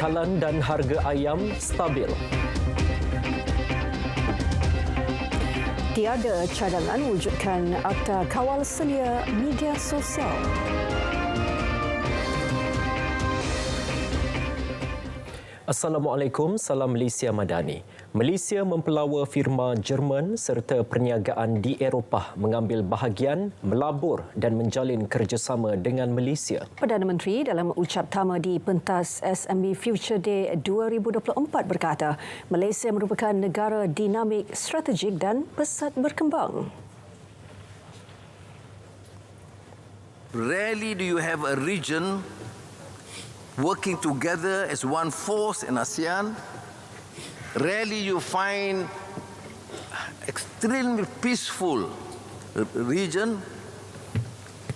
bekalan dan harga ayam stabil. Tiada cadangan wujudkan Akta Kawal Selia Media Sosial. Assalamualaikum, salam Malaysia Madani. Malaysia mempelawa firma Jerman serta perniagaan di Eropah mengambil bahagian, melabur dan menjalin kerjasama dengan Malaysia. Perdana Menteri dalam ucap tama di pentas SME Future Day 2024 berkata, Malaysia merupakan negara dinamik, strategik dan pesat berkembang. Rarely do you have a region working together as one force in ASEAN. Rarely you find extremely peaceful region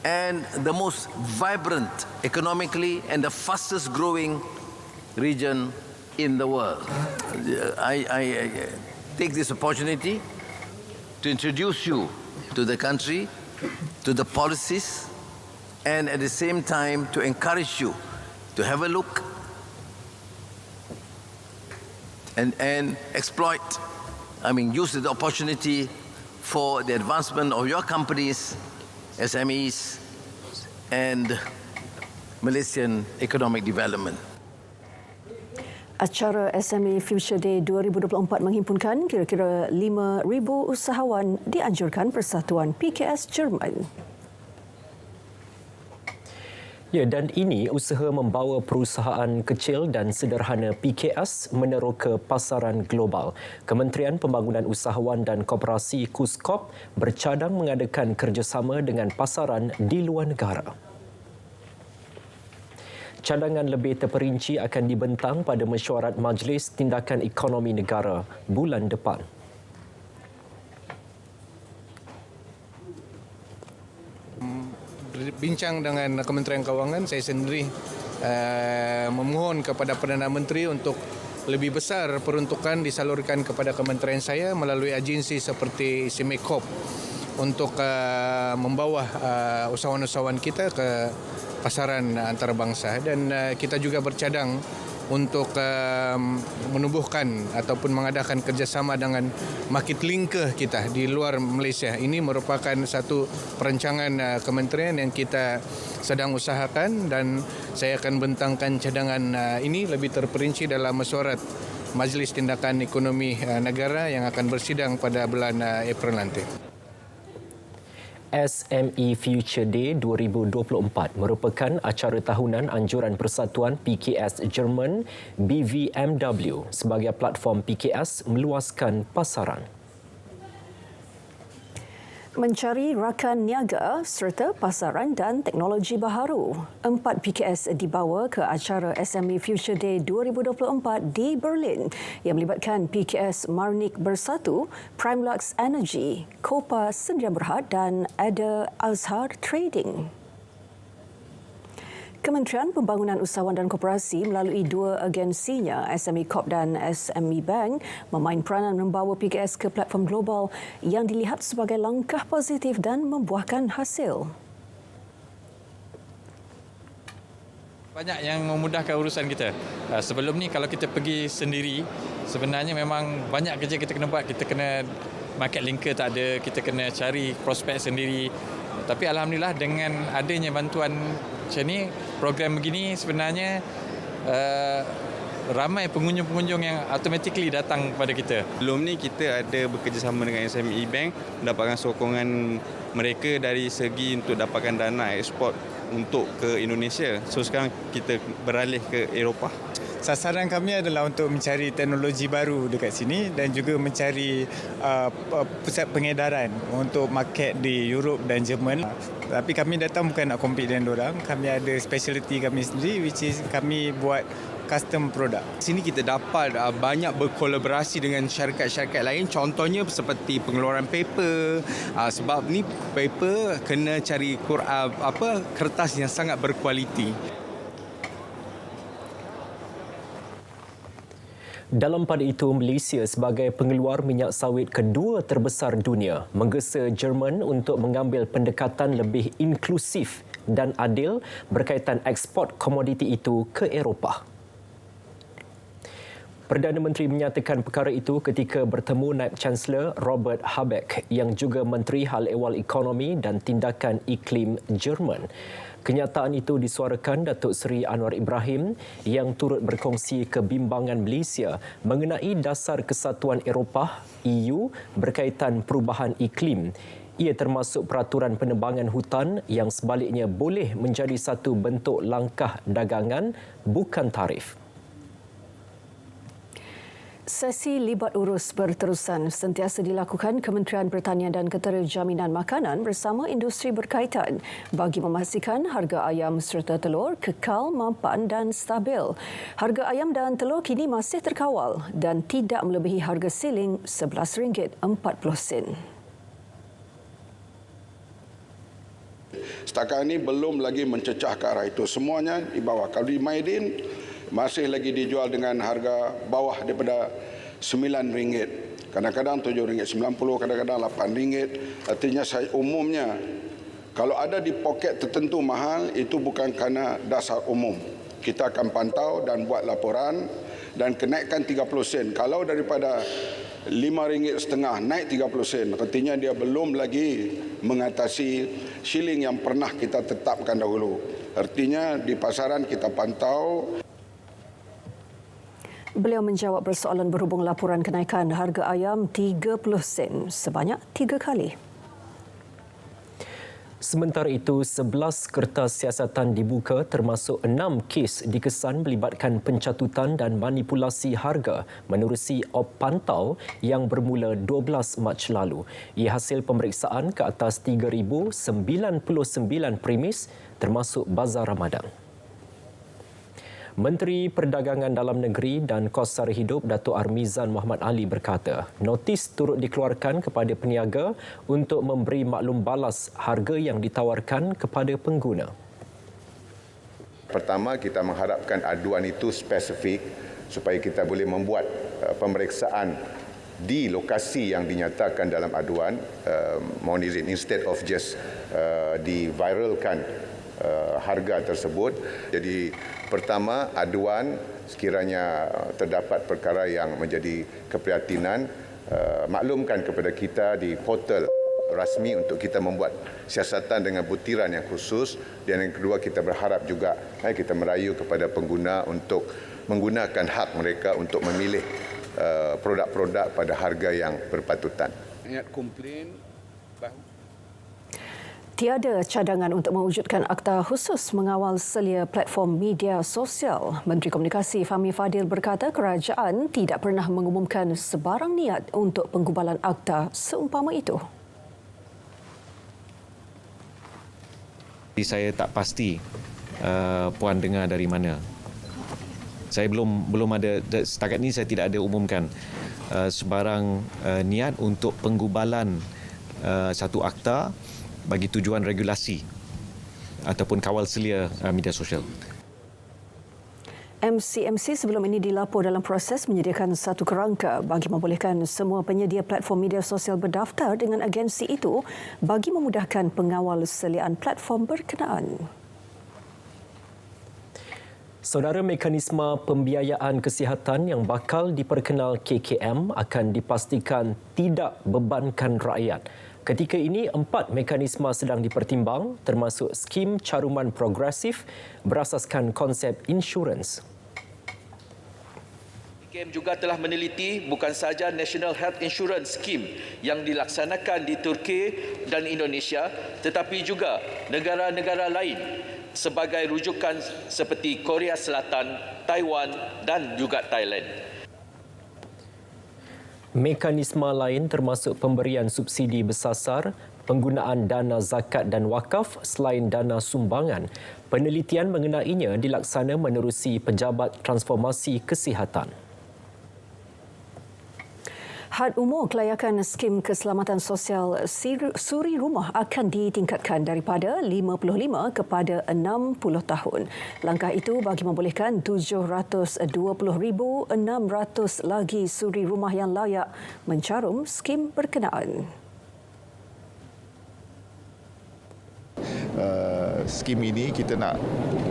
and the most vibrant economically and the fastest growing region in the world. I take this opportunity to introduce you to the country, to the policies, and at the same time to encourage you to have a look and exploit, use the opportunity for the advancement of your companies, SMEs, and Malaysian economic development. Acara SME Future Day 2024 menghimpunkan kira-kira 5,000 usahawan dianjurkan Persatuan PKS Jerman. Ya, dan ini usaha membawa perusahaan kecil dan sederhana PKS meneroka pasaran global. Kementerian Pembangunan Usahawan dan Koperasi KUSKOP bercadang mengadakan kerjasama dengan pasaran di luar negara. Cadangan lebih terperinci akan dibentang pada mesyuarat Majlis Tindakan Ekonomi Negara bulan depan. Bincang dengan Kementerian Kewangan, saya sendiri memohon kepada Perdana Menteri untuk lebih besar peruntukan disalurkan kepada kementerian saya melalui agensi seperti SIMEKOP untuk membawa usahawan-usahawan kita ke pasaran antarabangsa, dan kita juga bercadang untuk menubuhkan ataupun mengadakan kerjasama dengan market linker kita di luar Malaysia. Ini merupakan satu perancangan kementerian yang kita sedang usahakan, dan saya akan bentangkan cadangan ini lebih terperinci dalam mesyuarat Majlis Tindakan Ekonomi Negara yang akan bersidang pada bulan April nanti. SME Future Day 2024 merupakan acara tahunan anjuran Persatuan PKS Jerman BVMW sebagai platform PKS meluaskan pasaran. Mencari rakan niaga serta pasaran dan teknologi baharu. 4 PKS dibawa ke acara SME Future Day 2024 di Berlin yang melibatkan PKS Marnik Bersatu, Primelux Energy, Copa Sdn Bhd dan Ada Azhar Trading. Kementerian Pembangunan Usahawan dan Koperasi melalui 2 agensinya, SME Corp dan SME Bank, memain peranan membawa PKS ke platform global yang dilihat sebagai langkah positif dan membuahkan hasil. Banyak yang memudahkan urusan kita. Sebelum ni kalau kita pergi sendiri, sebenarnya memang banyak kerja kita kena buat. Kita kena market linker tak ada, kita kena cari prospek sendiri. Tapi alhamdulillah dengan adanya bantuan macam ni, program begini sebenarnya ramai pengunjung-pengunjung yang automatically datang kepada kita. Sebelum ni kita ada bekerjasama dengan SME Bank, mendapatkan sokongan mereka dari segi untuk dapatkan dana ekspor untuk ke Indonesia. So sekarang kita beralih ke Eropah. Sasaran kami adalah untuk mencari teknologi baru dekat sini dan juga mencari pusat pengedaran untuk market di Europe dan Jerman. Tapi kami datang bukan nak compete dengan diorang. Kami ada speciality kami sendiri, which is kami buat custom product. Sini kita dapat banyak berkolaborasi dengan syarikat-syarikat lain, contohnya seperti pengeluaran paper. Sebab ni paper kena cari kertas yang sangat berkualiti. Dalam pada itu, Malaysia sebagai pengeluar minyak sawit kedua terbesar dunia menggesa Jerman untuk mengambil pendekatan lebih inklusif dan adil berkaitan ekspor komoditi itu ke Eropah. Perdana Menteri menyatakan perkara itu ketika bertemu Naib Chancellor Robert Habeck yang juga Menteri Hal Ehwal Ekonomi dan Tindakan Iklim Jerman. Kenyataan itu disuarakan Datuk Seri Anwar Ibrahim yang turut berkongsi kebimbangan Malaysia mengenai dasar Kesatuan Eropah EU berkaitan perubahan iklim. Ia termasuk peraturan penebangan hutan yang sebaliknya boleh menjadi satu bentuk langkah dagangan bukan tarif. Sesi libat urus berterusan sentiasa dilakukan Kementerian Pertanian dan Keterjaminan Makanan bersama industri berkaitan bagi memastikan harga ayam serta telur kekal, mampan dan stabil. Harga ayam dan telur kini masih terkawal dan tidak melebihi harga siling RM11.40. Setakat ini belum lagi mencecah ke arah itu. Semuanya di bawah. Kalau di Maidin masih lagi dijual dengan harga bawah daripada RM9. Kadang-kadang RM7.90, kadang-kadang RM8. Artinya umumnya kalau ada di poket tertentu mahal, itu bukan kerana dasar umum. Kita akan pantau dan buat laporan dan kenaikan 30 sen. Kalau daripada RM5.50 naik 30 sen, artinya dia belum lagi mengatasi shilling yang pernah kita tetapkan dahulu. Artinya di pasaran kita pantau. Beliau menjawab persoalan berhubung laporan kenaikan harga ayam 30 sen sebanyak 3 kali. Sementara itu, 11 kertas siasatan dibuka termasuk 6 kes dikesan melibatkan pencatutan dan manipulasi harga menerusi op pantau yang bermula 12 Mac lalu. Ia hasil pemeriksaan ke atas 3,099 premis termasuk Bazar Ramadan. Menteri Perdagangan Dalam Negeri dan Kos Sara Hidup Datuk Armizan Muhammad Ali berkata, notis turut dikeluarkan kepada peniaga untuk memberi maklum balas harga yang ditawarkan kepada pengguna. Pertama, kita mengharapkan aduan itu spesifik supaya kita boleh membuat pemeriksaan di lokasi yang dinyatakan dalam aduan, mohon izin, instead of just diviralkan harga tersebut. Jadi pertama, aduan sekiranya terdapat perkara yang menjadi keprihatinan, maklumkan kepada kita di portal rasmi untuk kita membuat siasatan dengan butiran yang khusus. Dan yang kedua, kita berharap juga kita merayu kepada pengguna untuk menggunakan hak mereka untuk memilih produk-produk pada harga yang berpatutan. Tiada cadangan untuk mewujudkan akta khusus mengawal selia platform media sosial. Menteri Komunikasi Fahmi Fadil berkata kerajaan tidak pernah mengumumkan sebarang niat untuk penggubalan akta seumpama itu. Saya tak pasti Puan dengar dari mana. Saya belum ada, setakat ini saya tidak ada umumkan sebarang niat untuk penggubalan satu akta bagi tujuan regulasi ataupun kawal selia media sosial. MCMC sebelum ini dilapor dalam proses menyediakan satu kerangka bagi membolehkan semua penyedia platform media sosial berdaftar dengan agensi itu bagi memudahkan pengawal seliaan platform berkenaan. Saudara, mekanisme pembiayaan kesihatan yang bakal diperkenal KKM akan dipastikan tidak bebankan rakyat. Ketika ini, 4 mekanisme sedang dipertimbang termasuk skim caruman progresif berasaskan konsep insurans. KKM juga telah meneliti bukan sahaja National Health Insurance Scheme yang dilaksanakan di Turki dan Indonesia, tetapi juga negara-negara lain sebagai rujukan seperti Korea Selatan, Taiwan dan juga Thailand. Mekanisme lain termasuk pemberian subsidi bersasar, penggunaan dana zakat dan wakaf selain dana sumbangan. Penelitian mengenainya dilaksana menerusi Pejabat Transformasi Kesihatan. Had umur kelayakan skim keselamatan sosial suri rumah akan ditingkatkan daripada 55 kepada 60 tahun. Langkah itu bagi membolehkan 720,600 lagi suri rumah yang layak mencarum skim berkenaan. skim ini kita nak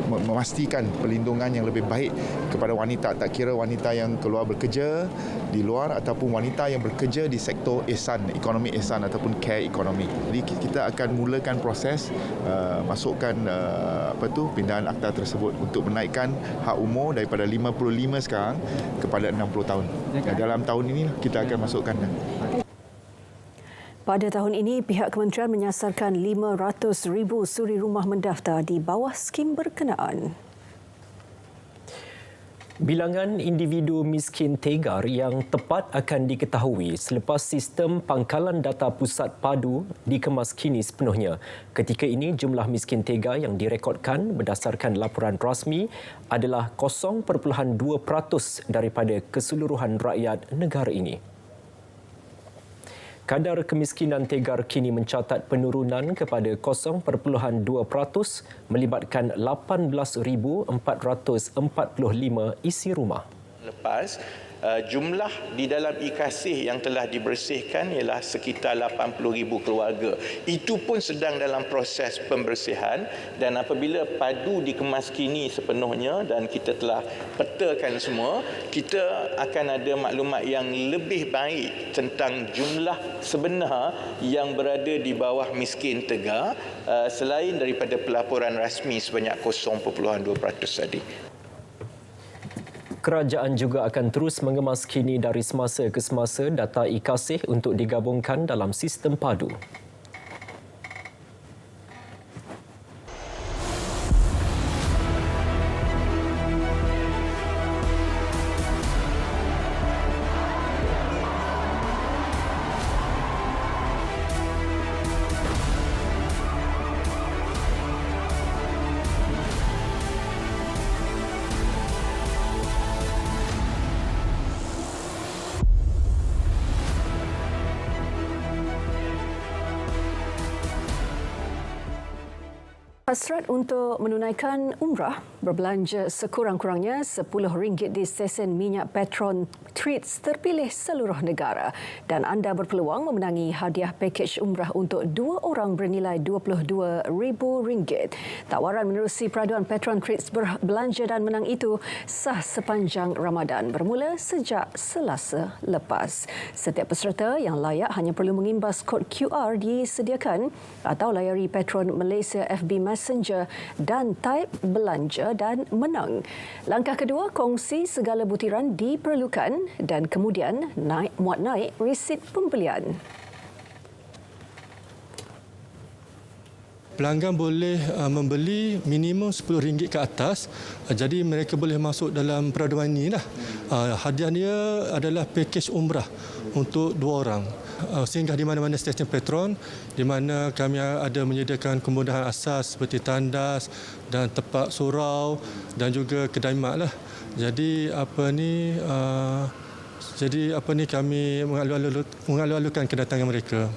memastikan perlindungan yang lebih baik kepada wanita, tak kira wanita yang keluar bekerja di luar ataupun wanita yang bekerja di sektor ihsan, ekonomi ihsan ataupun care ekonomi. Jadi kita akan mulakan proses masukkan pindahan akta tersebut untuk menaikkan hak umur daripada 55 sekarang kepada 60 tahun. Dalam tahun ini kita akan masukkan. Pada tahun ini, pihak kementerian menyasarkan 500,000 suri rumah mendaftar di bawah skim berkenaan. Bilangan individu miskin tegar yang tepat akan diketahui selepas sistem pangkalan data pusat padu dikemaskini sepenuhnya. Ketika ini, jumlah miskin tegar yang direkodkan berdasarkan laporan rasmi adalah 0.2% daripada keseluruhan rakyat negara ini. Kadar kemiskinan tegar kini mencatat penurunan kepada 0.2% melibatkan 18,445 isi rumah. Lepas jumlah di dalam e-Kasih yang telah dibersihkan ialah sekitar 80,000 keluarga. Itu pun sedang dalam proses pembersihan, dan apabila padu dikemaskini sepenuhnya dan kita telah petakan semua, kita akan ada maklumat yang lebih baik tentang jumlah sebenar yang berada di bawah miskin tegar selain daripada pelaporan rasmi sebanyak 0.2% tadi. Kerajaan juga akan terus mengemaskini dari semasa ke semasa data e-Kasih untuk digabungkan dalam sistem padu. Hasrat untuk menunaikan umrah, berbelanja sekurang-kurangnya RM10 di stesen minyak Petron Treats terpilih seluruh negara, dan anda berpeluang memenangi hadiah pakej umrah untuk 2 orang bernilai RM22,000. Tawaran menerusi peraduan Petron Treats berbelanja dan menang itu sah sepanjang Ramadan bermula sejak Selasa lepas. Setiap peserta yang layak hanya perlu mengimbas kod QR disediakan atau layari Petron Malaysia FB Messenger dan type belanja dan menang. Langkah kedua, kongsi segala butiran diperlukan dan kemudian muat naik resit pembelian. Pelanggan boleh membeli minimum RM10 ke atas, jadi mereka boleh masuk dalam peraduan ini lah. Hadiah dia adalah pakej umrah untuk 2 orang. Singgah di mana-mana stesen Petron, di mana kami ada menyediakan kemudahan asas seperti tandas dan tempat surau dan juga kedai mak lah. Jadi kami mengalu-alukan kedatangan mereka.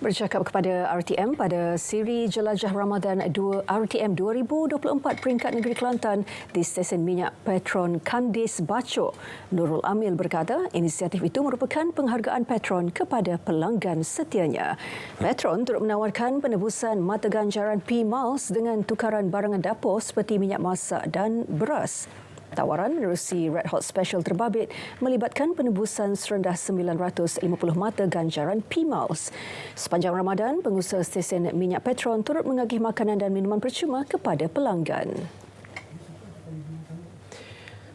Bercakap kepada RTM pada siri Jelajah Ramadan RTM 2024 peringkat negeri Kelantan di stesen minyak Petron Kandis Bacok, Nurul Amil berkata inisiatif itu merupakan penghargaan Petron kepada pelanggan setianya. Petron turut menawarkan penebusan mata ganjaran P-Miles dengan tukaran barangan dapur seperti minyak masak dan beras. Tawaran menerusi Red Hot Special terbabit melibatkan penebusan serendah 950 mata ganjaran P-Miles. Sepanjang Ramadan, pengusaha stesen minyak Petron turut mengagih makanan dan minuman percuma kepada pelanggan.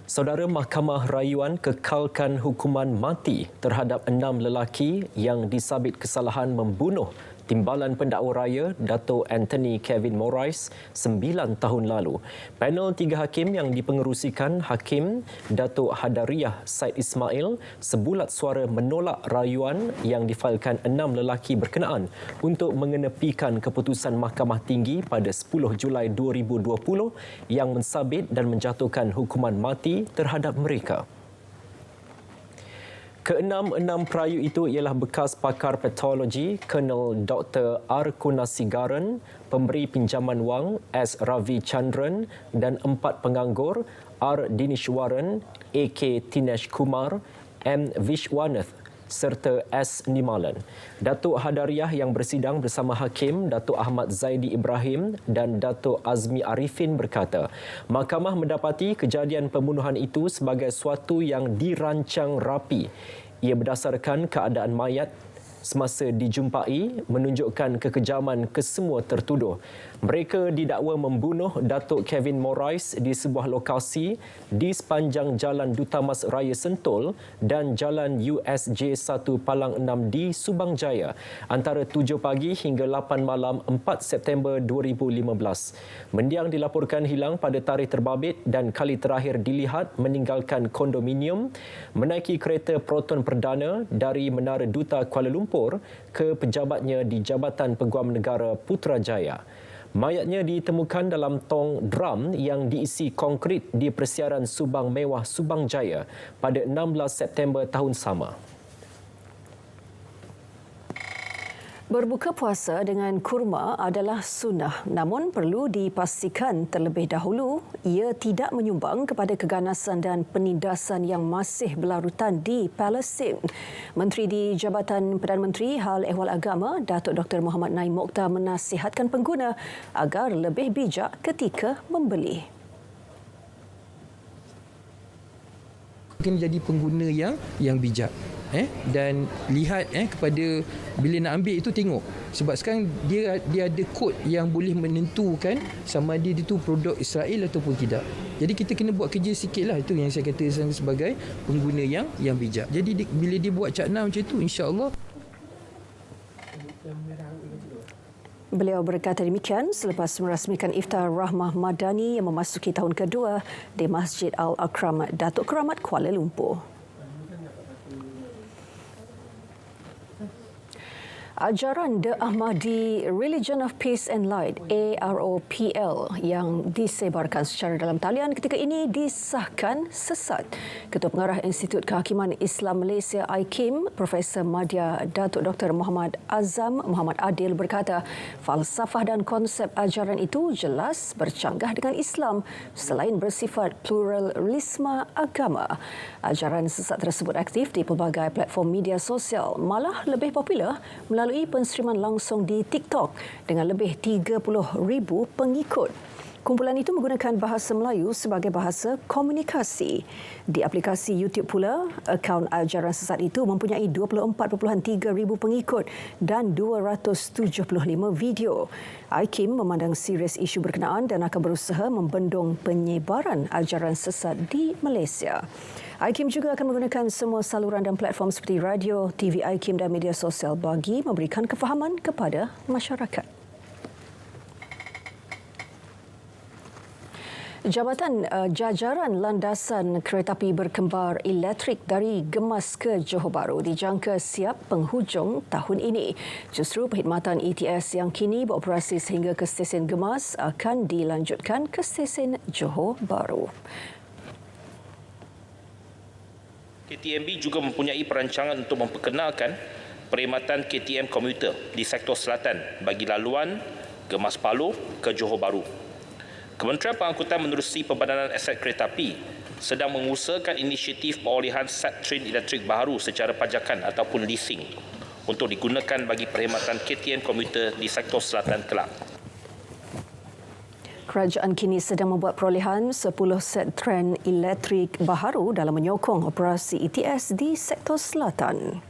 Saudara, Mahkamah Rayuan kekalkan hukuman mati terhadap 6 lelaki yang disabit kesalahan membunuh Timbalan Pendakwa Raya Dato' Anthony Kevin Morais 9 tahun lalu. Panel 3 hakim yang dipengerusikan Hakim Dato' Hadariah Said Ismail sebulat suara menolak rayuan yang difailkan 6 lelaki berkenaan untuk mengenepikan keputusan Mahkamah Tinggi pada 10 Julai 2020 yang mensabit dan menjatuhkan hukuman mati terhadap mereka. Keenam perayu itu ialah bekas pakar patologi Colonel Dr. R. Kunasigaran, pemberi pinjaman wang S. Ravi Chandran dan 4 penganggur R. Dinishwaran, A.K. Tinesh Kumar, M. Vishwanath, serta S. Nimalan. Datuk Hadariah yang bersidang bersama Hakim Datuk Ahmad Zaidi Ibrahim dan Datuk Azmi Arifin berkata, mahkamah mendapati kejadian pembunuhan itu sebagai suatu yang dirancang rapi. Ia berdasarkan keadaan mayat semasa dijumpai menunjukkan kekejaman kesemua tertuduh. Mereka didakwa membunuh Datuk Kevin Morais di sebuah lokasi di sepanjang Jalan Duta Mas Raya Sentul dan Jalan USJ 1 Palang 6 di Subang Jaya antara 7 pagi hingga 8 malam 4 September 2015. Mendiang dilaporkan hilang pada tarikh terbabit dan kali terakhir dilihat meninggalkan kondominium, menaiki kereta Proton Perdana dari Menara Duta Kuala Lumpur ke pejabatnya di Jabatan Peguam Negara Putrajaya. Mayatnya ditemukan dalam tong drum yang diisi konkrit di Persiaran Subang Mewah Subang Jaya pada 16 September tahun sama. Berbuka puasa dengan kurma adalah sunnah, namun perlu dipastikan terlebih dahulu ia tidak menyumbang kepada keganasan dan penindasan yang masih berlarutan di Palestin. Menteri di Jabatan Perdana Menteri Hal Ehwal Agama, Datuk Dr. Muhammad Naim Mokhtar menasihatkan pengguna agar lebih bijak ketika membeli. Kena jadi pengguna yang bijak. Dan lihat kepada bila nak ambil itu tengok, sebab sekarang dia ada kod yang boleh menentukan sama ada itu produk Israel ataupun tidak. Jadi kita kena buat kerja sikitlah, itu yang saya kata sebagai pengguna yang bijak. Jadi bila dia buat cakna macam itu, insya-Allah. Beliau berkata demikian selepas merasmikan Iftar Rahmah Madani yang memasuki tahun kedua di Masjid Al-Akram Datuk Keramat Kuala Lumpur. Ajaran The Ahmadi Religion of Peace and Light AROPL yang disebarkan secara dalam talian ketika ini disahkan sesat. Ketua Pengarah Institut Kehakiman Islam Malaysia IKIM, Profesor Madya Datuk Dr. Muhammad Azam Muhammad Adil berkata, falsafah dan konsep ajaran itu jelas bercanggah dengan Islam selain bersifat pluralisme agama. Ajaran sesat tersebut aktif di pelbagai platform media sosial, malah lebih popular melalui penstriman langsung di TikTok dengan lebih 30,000 pengikut. Kumpulan itu menggunakan bahasa Melayu sebagai bahasa komunikasi. Di aplikasi YouTube pula, akaun ajaran sesat itu mempunyai 24.3 ribu pengikut dan 275 video. IKIM memandang serius isu berkenaan dan akan berusaha membendung penyebaran ajaran sesat di Malaysia. IKIM juga akan menggunakan semua saluran dan platform seperti radio, TV IKIM dan media sosial bagi memberikan kefahaman kepada masyarakat. Jajaran landasan keretapi berkembar elektrik dari Gemas ke Johor Bahru dijangka siap penghujung tahun ini. Justru perkhidmatan ETS yang kini beroperasi sehingga ke stesen Gemas akan dilanjutkan ke stesen Johor Bahru. KTMB juga mempunyai perancangan untuk memperkenalkan perkhidmatan KTM komuter di sektor selatan bagi laluan Gemas Paloh ke Johor Bahru. Kementerian Pengangkutan menerusi Pembadanan Aset Keretapi sedang mengusahakan inisiatif perolehan set train elektrik baharu secara pajakan ataupun leasing untuk digunakan bagi perkhidmatan KTM komuter di sektor selatan kelak. Kerajaan kini sedang membuat perolehan 10 set train elektrik baharu dalam menyokong operasi ETS di sektor selatan.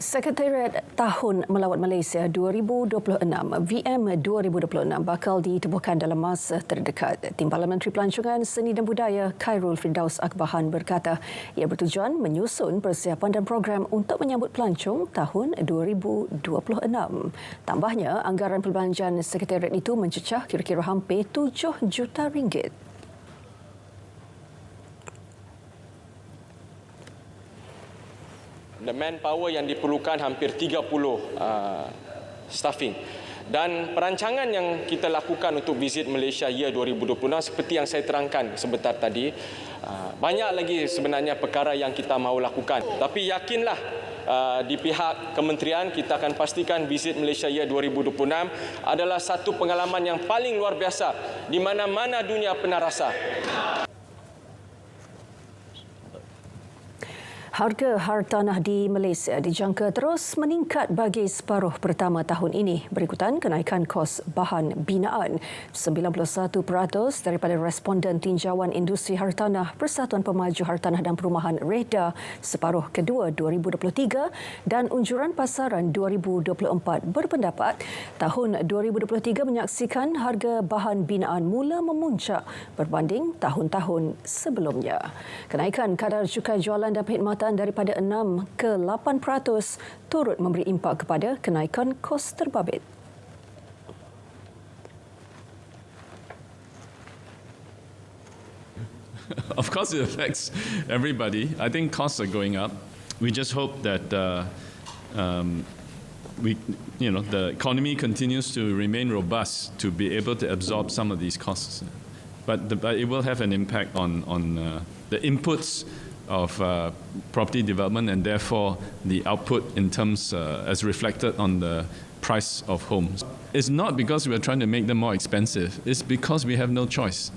Sekretariat Tahun Melawat Malaysia 2026 VM 2026 bakal ditubuhkan dalam masa terdekat. Timbalan Menteri Pelancongan, Seni dan Budaya Khairul Firdaus Akbahan berkata ia bertujuan menyusun persiapan dan program untuk menyambut pelancong tahun 2026. Tambahnya, anggaran perbelanjaan sekretariat itu mencecah kira-kira hampir 7 juta ringgit. The manpower yang diperlukan hampir 30 staffing. Dan perancangan yang kita lakukan untuk visit Malaysia Year 2026 seperti yang saya terangkan sebentar tadi, banyak lagi sebenarnya perkara yang kita mahu lakukan. Tapi yakinlah di pihak kementerian kita akan pastikan visit Malaysia Year 2026 adalah satu pengalaman yang paling luar biasa di mana-mana dunia pernah rasa. Harga hartanah di Malaysia dijangka terus meningkat bagi separuh pertama tahun ini berikutan kenaikan kos bahan binaan. 91% daripada responden tinjauan industri hartanah Persatuan Pemaju Hartanah dan Perumahan REHDA separuh kedua 2023 dan unjuran pasaran 2024 berpendapat tahun 2023 menyaksikan harga bahan binaan mula memuncak berbanding tahun-tahun sebelumnya. Kenaikan kadar cukai jualan dan perkhidmatan daripada 6 ke 8% turut memberi impak kepada kenaikan kos terbabit. Of course, it affects everybody. I think costs are going up. We just hope that the economy continues to remain robust to be able to absorb some of these costs. But it will have an impact on the inputs of property development and therefore the output in terms as reflected on the price of homes. It's not because we are trying to make them more expensive, it's because we have no choice.